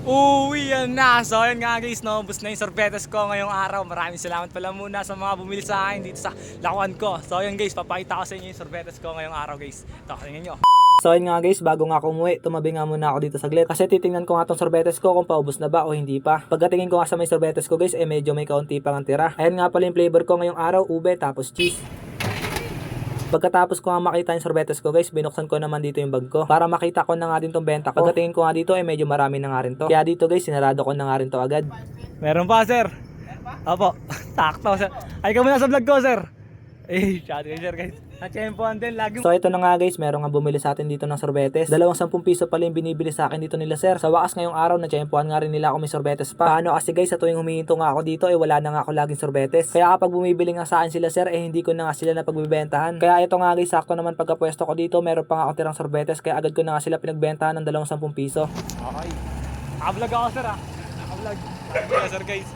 Uwi yan na. So yun nga guys, no, ubos na yung sorbetes ko ngayong araw. Maraming salamat pala muna sa mga bumili sa akin dito sa lakuan ko. So yun guys, papakita ko sa inyo yung sorbetes ko ngayong araw guys. Ito, tingnan nyo. So yun nga guys, bago nga ako umuwi, tumabi nga muna ako dito saglit. Kasi titingnan ko nga tong sorbetes ko kung paubos na ba o hindi pa. Pagkatingin ko nga sa may sorbetes ko guys, medyo may kaunti pang tira. Ayan nga pala yung flavor ko ngayong araw, ube tapos cheese. Pagkatapos ko nga makita yung sorbetes ko guys, binuksan ko naman dito yung bag ko para makita ko na nga din tong benta ko. Pagkatingin ko nga dito medyo marami na nga rin to. Kaya dito guys, sinarado ko na nga rin to agad. Meron pa sir. Opo, takto sir. Ay ka muna sa vlog ko sir. Shout out sir guys. Natsyempohan din lagi. So ito na nga guys, meron nga bumili sa atin dito ng sorbetes. 10 piso pala yung binibili sa akin dito nila sir. Sa wakas ngayong araw, natsyempohan nga rin nila ako may sorbetes pa. Paano kasi guys, sa tuwing humihinto nga ako dito, wala na nga ako laging sorbetes. Kaya kapag bumibili nga sa akin sila sir, hindi ko na nga sila napagbibentahan. Kaya ito nga guys, sakto naman pagkapwesto ko dito, meron pa nga ako tirang sorbetes. Kaya agad ko na nga sila pinagbentahan ng 10 piso. Okay. Naka-vlog ako sir ah. Naka-vlog. Naka-vlog sir guys.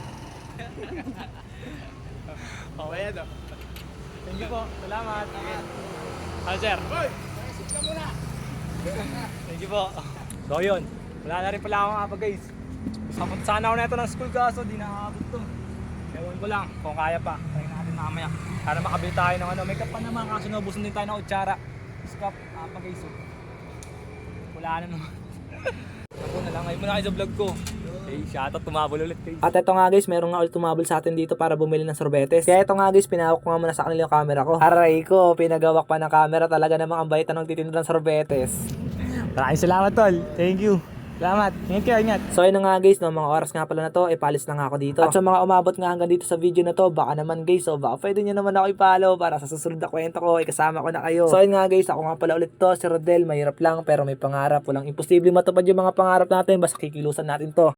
Okay yan. Thank you po. Salamat. Sir. Hoy! Paisip ka muna. Thank you po. So yun. Wala na rin pala akong apa guys. Sapot sana ako na ito ng school kaso di nakakabot to. Ewan ko lang kung kaya pa. Try natin mamaya. Para makabili tayo ng ano. Makeup pa naman kaso naubusan din tayo ng kutsara. Stop. Apa guys. Wala na naman. Ako na lang. Ngayon muna kayo sa vlog ko. Shoutout, tumabol ulit guys. At ito nga guys, meron nga ulit tumabol sa atin dito para bumili ng sorbetes. Kaya ito nga guys, pinahawak ko nga muna sa kanila yung camera ko. Aray ko, pinagawak pa ng camera. Talaga namang ang baitan ng titinda ng sorbetes. Maraming salamat tol. Thank you. Salamat. Ingat kayo, ingat. So yun na nga guys, no, mga oras nga pala na to, palis na nga ako dito. At sa mga umabot nga hanggang dito sa video na to, baka naman guys, so baka pwede nyo naman ako i-follow para sa susunod na kwento ko, ikasama ko na kayo. So yun nga guys, ako nga pala ulit to, si Rodel. Mahirap lang pero may pangarap. Walang imposible matupad yung mga pangarap natin, basta kikilusan natin to.